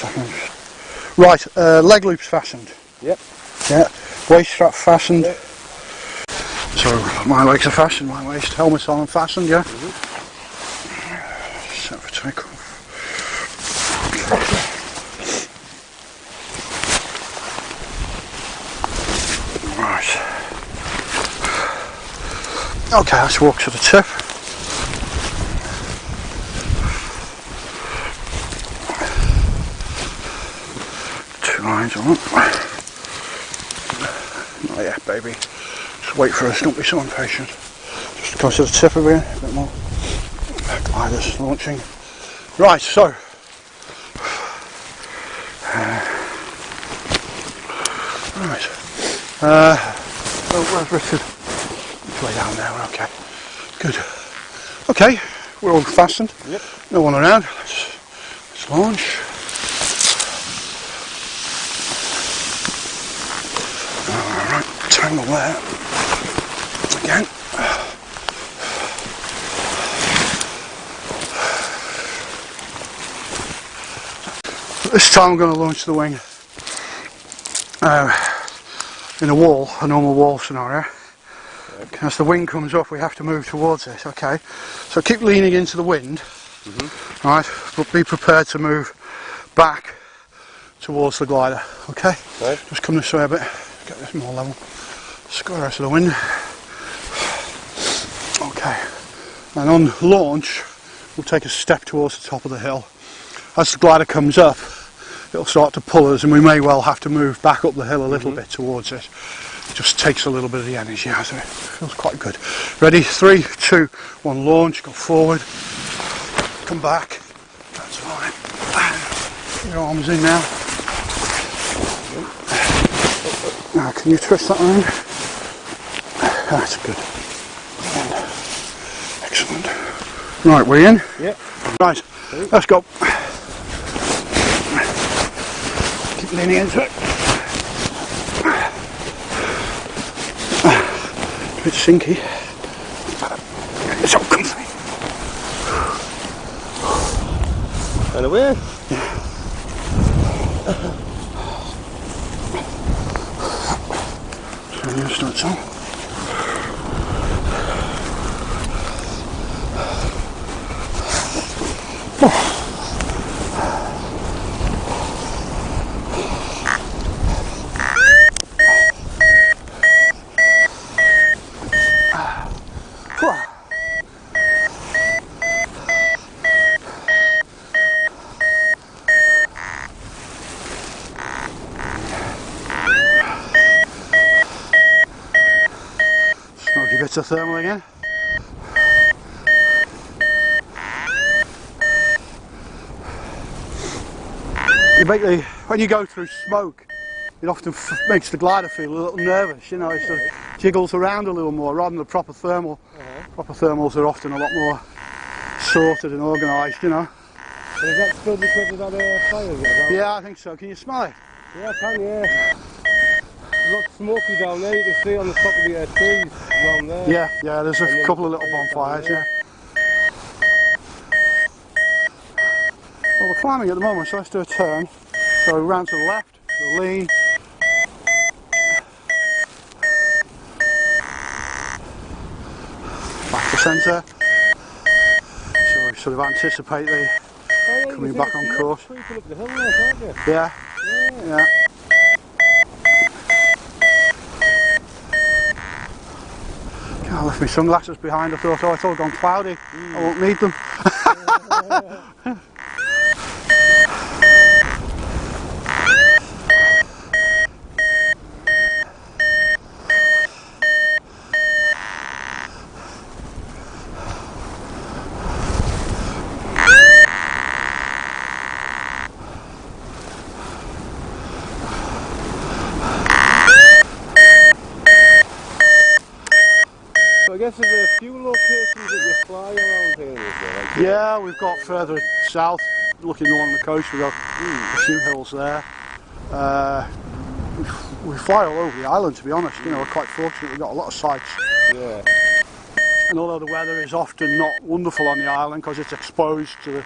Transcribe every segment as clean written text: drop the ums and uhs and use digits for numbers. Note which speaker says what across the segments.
Speaker 1: seconds. Right, leg loops fastened.
Speaker 2: Yep.
Speaker 1: Yeah, waist strap fastened.
Speaker 2: Yep.
Speaker 1: So my legs are fastened, my waist, helmet's on and fastened, yeah? Set for takeoff. Right. Okay, let's walk to the tip. Two lines on. Not yet, baby. Just wait for us, don't be so impatient. Just go to the tip again, a bit more. Gliders launching. Right, so. Right. Oh, where's Richard? It's way down there, we're okay. Good. Okay, we're all fastened.
Speaker 2: Yep.
Speaker 1: No one around. Let's launch. Alright, tangle there. Again. This time I'm going to launch the wing in a wall, a normal wall scenario. Okay. As the wing comes up, we have to move towards it. Okay, so keep leaning into the wind, right? But be prepared to move back towards the glider. Okay,
Speaker 2: right.
Speaker 1: Just come this way a bit, get this more level. Square out of the wind. Okay, and on launch, we'll take a step towards the top of the hill. As the glider comes up, it'll start to pull us, and we may well have to move back up the hill a little bit towards it. It just takes a little bit of the energy out of it. Feels quite good. Ready? 3, 2, 1, launch. Go forward. Come back. That's fine. Your arms in now. Now, can you twist that around? That's good. Excellent. Right, we in?
Speaker 2: Yep.
Speaker 1: Right, let's go. Keep leaning into it. A bit sinky. It's so comfy.
Speaker 2: And away.
Speaker 1: Yeah. So you start on. Smoky bits of thermal again. When you go through smoke, it often makes the glider feel a little nervous, you know, it sort of jiggles around a little more rather than the proper thermal. Proper thermals are often a lot more sorted and organised, you know.
Speaker 2: Is that still because of that fire?
Speaker 1: Yeah, I think so. Can you smell it?
Speaker 2: Yeah, I can, yeah. There's a lot of smoky down there, you can see on the top of the trees around there.
Speaker 1: Yeah, yeah, there's a couple of little bonfires, yeah. Well, we're climbing at the moment, so let's do a turn. So round to the left, the lean. Back to centre. So we sort of anticipate the coming back on course.
Speaker 2: Up the hill there, can't you?
Speaker 1: Yeah, yeah. I left my sunglasses behind. I thought, oh, it's all gone cloudy. I won't need them.
Speaker 2: So I guess there's a few locations that you fly around here, is there? Like
Speaker 1: Yeah, we've got further south, looking along the coast, we've got a few hills there. We fly all over the island, to be honest. You know, we're quite fortunate, we've got a lot of sites.
Speaker 2: yeah.
Speaker 1: And although the weather is often not wonderful on the island because it's exposed to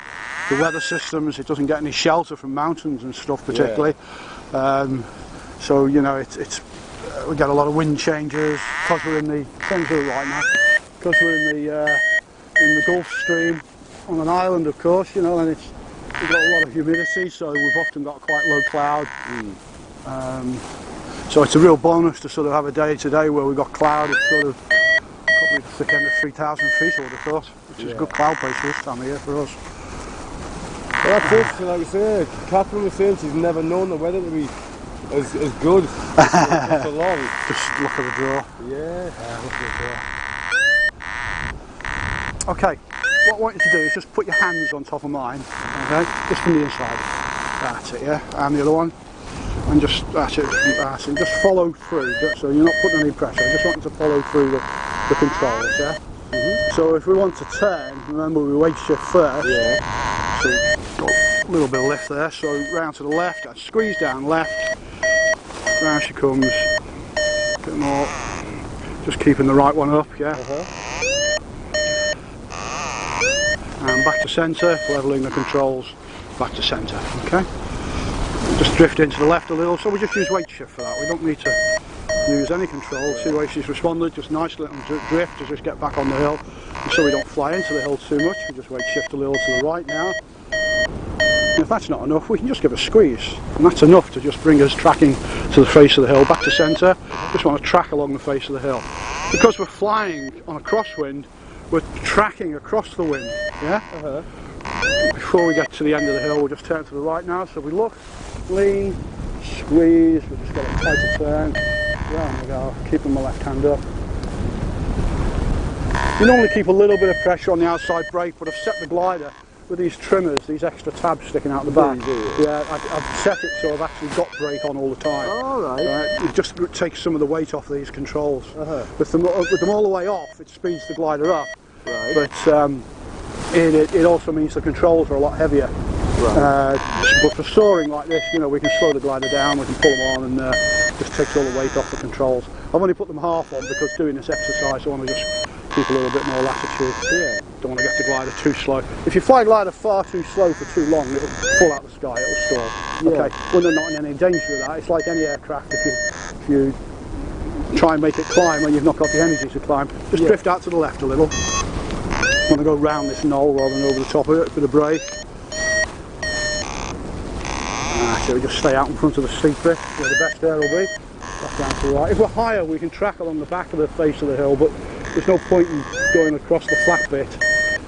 Speaker 1: the the weather systems. It doesn't get any shelter from mountains and stuff particularly. So you know, we get a lot of wind changes because we're in the right now, because we're in the Gulf Stream on an island, of course. You know, and we've got a lot of humidity, so we've often got quite low cloud. So it's a real bonus to sort of have a day today where we've got cloud. It's sort of probably the thick end of 3,000 feet, I would have thought, which is a good cloud place for this time of year for us.
Speaker 2: Well, that's it. So like I say, Catherine was saying she's never known the weather to be as good for so long.
Speaker 1: Just look at the draw.
Speaker 2: Yeah,
Speaker 1: look at the draw. Okay, what I want you to do is just put your hands on top of mine, okay, just from the inside. That's it, yeah, and the other one. And just, that's it, and just follow through, so you're not putting any pressure. I just want you to follow through the controls, yeah? So if we want to turn, remember we weight shift first. Yeah. So got a little bit of lift there, so round to the left, and squeeze down left, round she comes, a bit more, just keeping the right one up, yeah? And back to centre, levelling the controls, back to centre, okay? Just drift into the left a little, so we just use weight shift for that. We don't need to use any control. See the way she's responded, just nice little drift to just get back on the hill, and so we don't fly into the hill too much. We just weight shift a little to the right now. And if that's not enough, we can just give a squeeze, and that's enough to just bring us tracking to the face of the hill, back to centre. Just want to track along the face of the hill. Because we're flying on a crosswind, we're tracking across the wind, yeah? Before we get to the end of the hill, we'll just turn to the right now. So we look, lean, squeeze, we've just got a tighter turn, round we go, keeping my left hand up. You normally keep a little bit of pressure on the outside brake, but I've set the glider with these trimmers, these extra tabs sticking out the back. Yeah, I've set it so I've actually got brake on all the time. It just takes some of the weight off these controls. With them all the way off, it speeds the glider up. But it also means the controls are a lot heavier. But for soaring like this, you know, we can slow the glider down, we can pull them on, and just takes all the weight off the controls. I've only put them half on because doing this exercise I want to just keep a little bit more latitude. Don't want to get the glider too slow. If you fly glider far too slow for too long, it'll pull out the sky, it'll stall. Okay, when they're not in any danger of that, it's like any aircraft. If you try and make it climb when you've not got the energy to climb, just drift out to the left a little. I want to go round this knoll rather than over the top of it with a brake. So we just stay out in front of the steep bit where the best air will be. Back down to the right. If we're higher, we can track along the back of the face of the hill, but there's no point in going across the flat bit.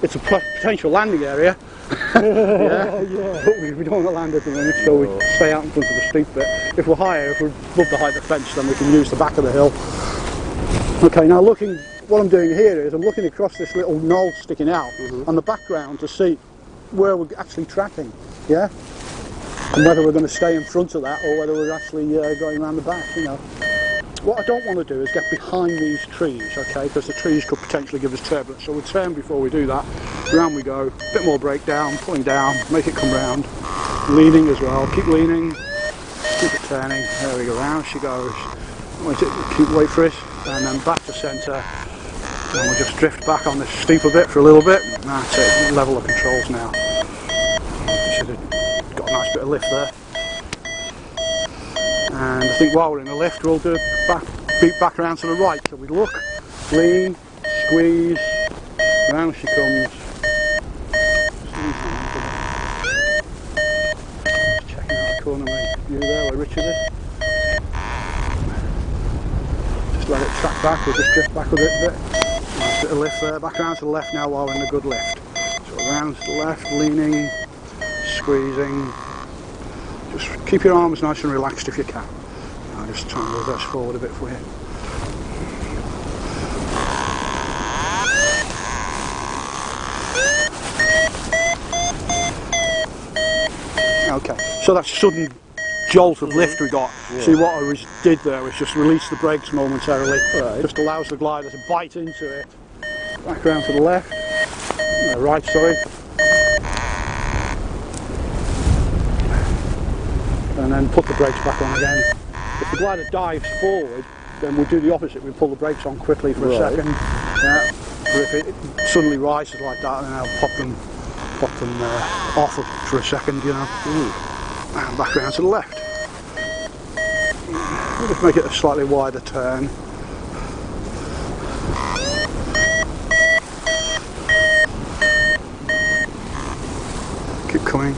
Speaker 1: It's a potential landing area. But we don't want to land at the minute, so we stay out in front of the steep bit. If we're higher, if we're above the height of the fence, then we can use the back of the hill. Okay, now what I'm doing here is I'm looking across this little knoll sticking out on the background to see where we're actually tracking, yeah? And whether we're going to stay in front of that or whether we're actually going around the back, you know. What I don't want to do is get behind these trees, okay, because the trees could potentially give us turbulence. So we'll turn before we do that. Round we go, a bit more brake down, pulling down, make it come round. Leaning as well, keep leaning, keep it turning. There we go, round she goes. Wait for it, and then back to centre. And we'll just drift back on this steeper bit for a little bit. That's it, level the controls now. Should have got a nice bit of lift there. And I think while we're in the lift, we'll do beat back around to the right. So we look, lean, squeeze, round she comes. Just checking out the corner of my view there where Richard is. Just let it track back, we'll just drift back with it a bit. Nice bit of lift there, back around to the left now while we're in a good lift. So around to the left, leaning, squeezing. Just keep your arms nice and relaxed if you can. I'll just try and reverse forward a bit for you. Okay, so that sudden jolt of lift we got, see what I did there was just release the brakes momentarily, just allows the glider to bite into it. Back around to the left, no, right, sorry. And then put the brakes back on again. If the glider dives forward, then we'll do the opposite. We'll pull the brakes on quickly for a second. Yeah. But if it suddenly rises like that, then I'll pop pop them off for a second, you know. And back round to the left. We'll just make it a slightly wider turn. Keep coming.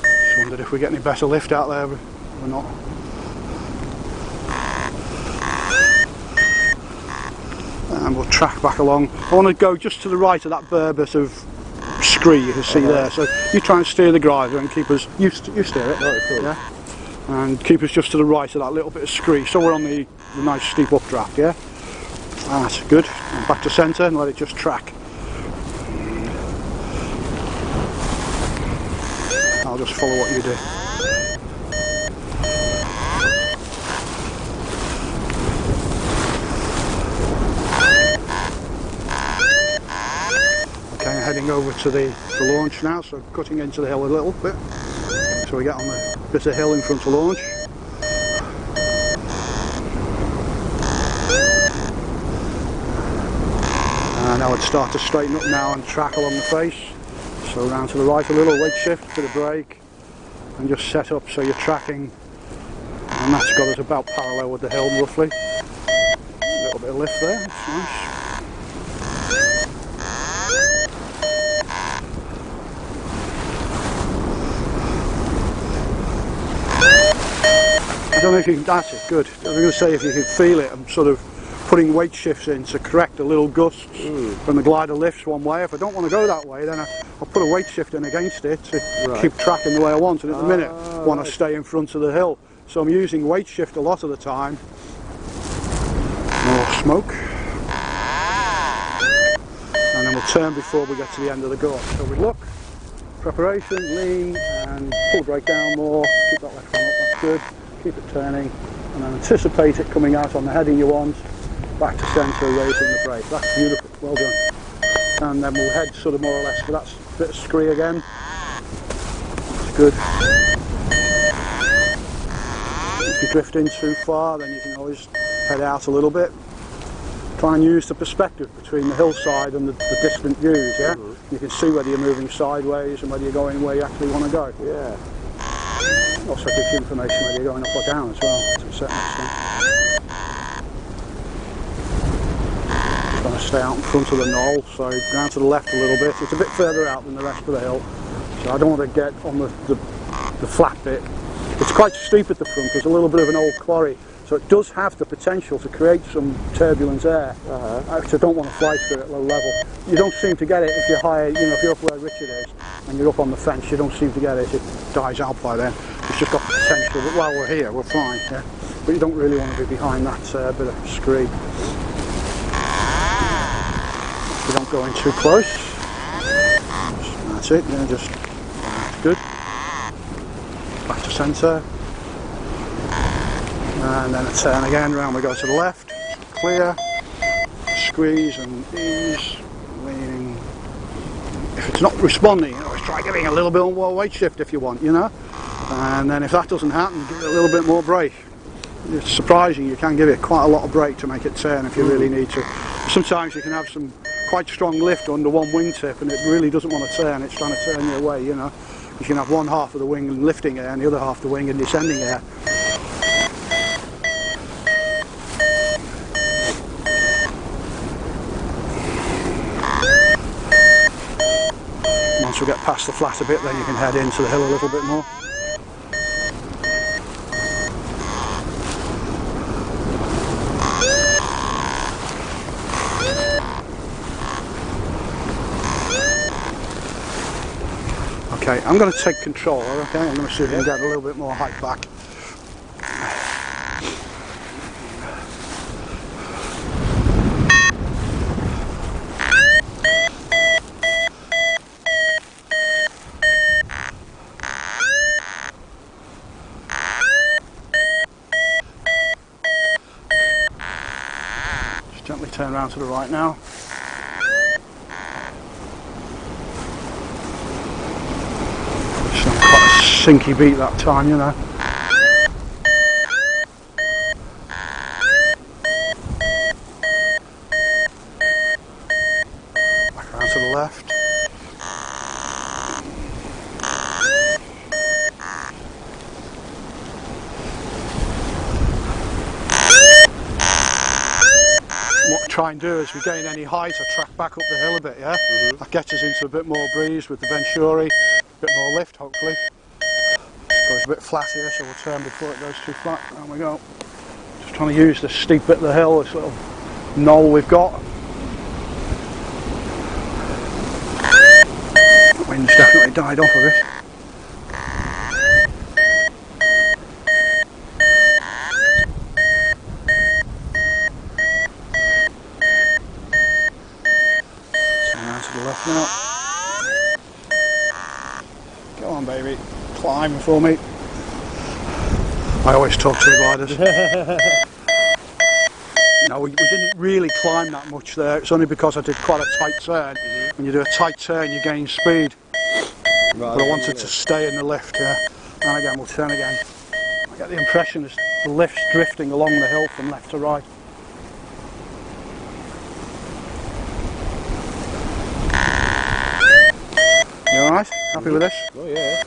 Speaker 1: Just wondered if we get any better lift out there, but we're not. And we'll track back along. I want to go just to the right of that bare bit of scree you can see there. So you try and steer the driver and keep us. You steer it,
Speaker 2: Right, cool.
Speaker 1: yeah. And keep us just to the right of that little bit of scree. So we're on the nice steep updraft, yeah. That's good. And back to centre and let it just track. I'll just follow what you do. Okay, heading over to the launch now, so cutting into the hill a little bit. So we get on the bit of hill in front of launch. And I would start to straighten up now and track along the face. So round to the right a little, weight shift, bit of brake, and just set up so you're tracking. And that's got us about parallel with the hill roughly. A little bit of lift there, that's nice. I don't know if you can, that's it, good. I was going to say if you can feel it, I'm sort of putting weight shifts in to correct a little gusts when the glider lifts one way. If I don't want to go that way, then I'll put a weight shift in against it to keep tracking the way I want, and at the minute I want to stay in front of the hill. So I'm using weight shift a lot of the time. More smoke. And then we'll turn before we get to the end of the gorge. So we look, preparation, lean, and pull the brake down more, keep that left one up, that's good. Keep it turning, and then anticipate it coming out on the heading you want, back to centre, raising the brake. That's beautiful, well done. And then we'll head sort of more or less to that bit of scree again. That's good. If you drift in too far, then you can always head out a little bit. Try and use the perspective between the hillside and the distant views, yeah? You can see whether you're moving sideways and whether you're going where you actually want to go.
Speaker 2: Yeah.
Speaker 1: Also gives you information whether you're going up or down as well, to a certain extent. Just going to stay out in front of the knoll, so down to the left a little bit. It's a bit further out than the rest of the hill, so I don't want to get on the flat bit. It's quite steep at the front, there's a little bit of an old quarry, so it does have the potential to create some turbulent air, which I don't want to fly through at low level. You don't seem to get it if you're high, you know, if you're up where Richard is, and you're up on the fence, you don't seem to get it, it dies out by then. It's just got the potential, but while we're here, we're fine, yeah? But you don't really want to be behind that bit of scree. You don't go in too close. That's it, yeah, just good. Back to centre. And then a turn again, round we go to the left. Clear. Squeeze and ease. Leaning. If it's not responding, you always try giving a little bit more weight shift if you want, you know. And then if that doesn't happen, give it a little bit more brake. It's surprising, you can give it quite a lot of brake to make it turn if you really need to. Sometimes you can have some quite strong lift under one wingtip and it really doesn't want to turn, it's trying to turn you away, you know. You can have one half of the wing in lifting air and the other half of the wing in descending air. Once we get past the flat a bit, then you can head into the hill a little bit more. Okay, I'm going to take control, okay? I'm going to see if I can get a little bit more height back. Just gently turn around to the right now. Sinky beat that time, you know. Back around to the left. try and do as we gain any height, I track back up the hill a bit, yeah? That gets us into a bit more breeze with the Venturi, a bit more lift hopefully. Goes a bit flat here, so we'll turn before it goes too flat. There we go. Just trying to use this steep bit of the hill, this little knoll we've got. The wind's definitely died off of it. Now. Go on baby, climb for me. I always talk to the gliders. No, we didn't really climb that much there, it's only because I did quite a tight turn. When you do a tight turn you gain speed. But I wanted to stay in the lift, yeah. And again, we'll turn again. I get the impression as the lift's drifting along the hill from left to right. You alright? Happy with this?
Speaker 2: Oh yeah.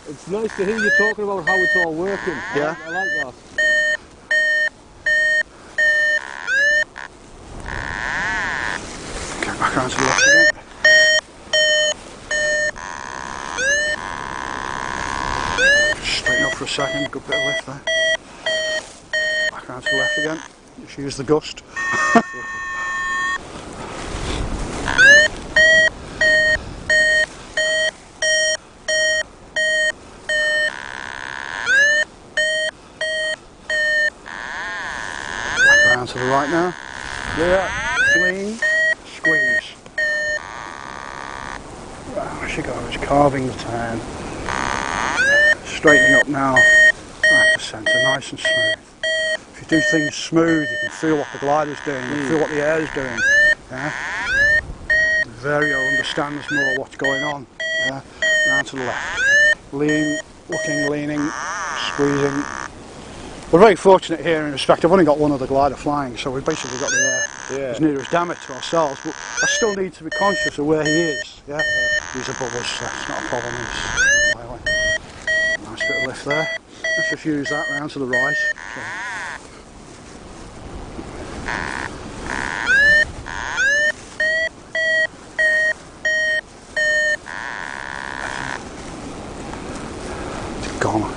Speaker 2: It's nice to hear you talking about how it's all working.
Speaker 1: Yeah.
Speaker 2: I like that.
Speaker 1: Get back around to the left again. Straighten up for a second, good bit of lift there. Back around to the left again. Just use the gust. To the right now. Yeah. Lean. Squeeze. There she goes, carving the turn. Straightening up now. Back to centre, nice and smooth. If you do things smooth, you can feel what the glider's doing, you can feel what the air's doing. Yeah? The Vario understands more what's going on. Yeah? Round to the left. Lean, looking, leaning, squeezing. We're very fortunate here in respect, I've only got one other glider flying, so we've basically got the air as near as damn it to ourselves, but I still need to be conscious of where he is, yeah? He's above us, so it's not a problem, he's smiling. Nice bit of lift there. Let's just use that round to the right. So. Gone.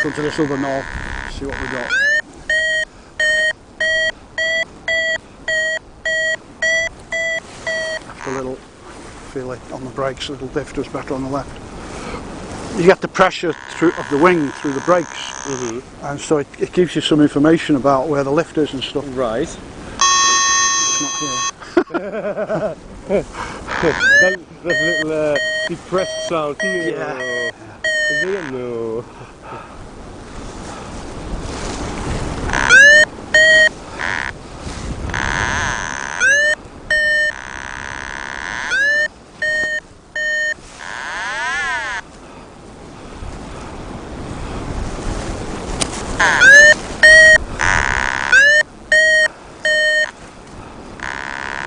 Speaker 1: To this other knoll, see what we got. After a little feel it on the brakes, a little lift was better on the left. You get the pressure of the wing through the brakes, and so it gives you some information about where the lift is and stuff. Right. It's not here.
Speaker 2: that little depressed sound.
Speaker 1: Yeah.
Speaker 2: No.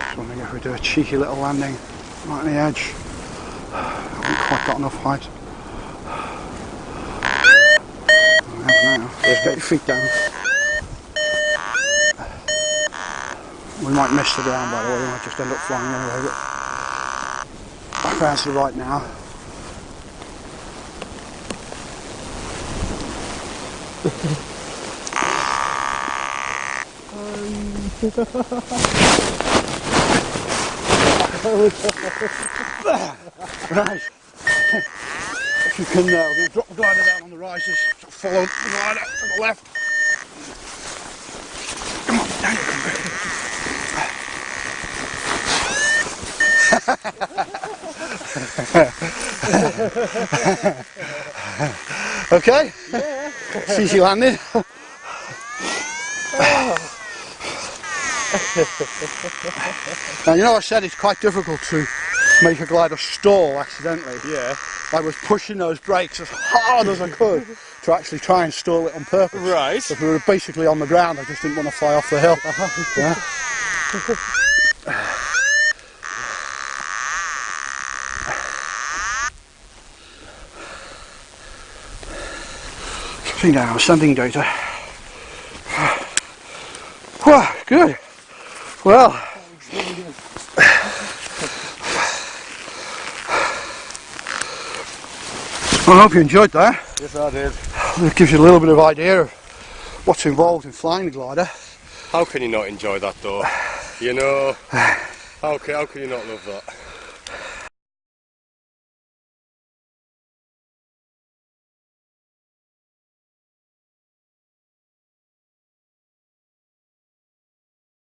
Speaker 1: Just wondering if we do a cheeky little landing right on the edge. I haven't quite got enough height. I have now. Just get your feet down. We might miss the ground by the way, we might just end up flying anyway. But back round to the right now. Right. If you can, we're going to drop the glider down on the risers, follow the glider to the left. Come on, down you come. Okay? Yeah. It's easy landing. Now you know I said it's quite difficult to make a glider stall accidentally.
Speaker 2: Yeah.
Speaker 1: I was pushing those brakes as hard as I could to actually try and stall it on purpose.
Speaker 2: Right.
Speaker 1: If we were basically on the ground, I just didn't want to fly off the hill. Yeah. think I'm standing data. Wow, good. Well, I hope you enjoyed that.
Speaker 2: Yes, I did.
Speaker 1: It gives you a little bit of idea of what's involved in flying the glider.
Speaker 2: How can you not enjoy that though? You know, how can you not love that?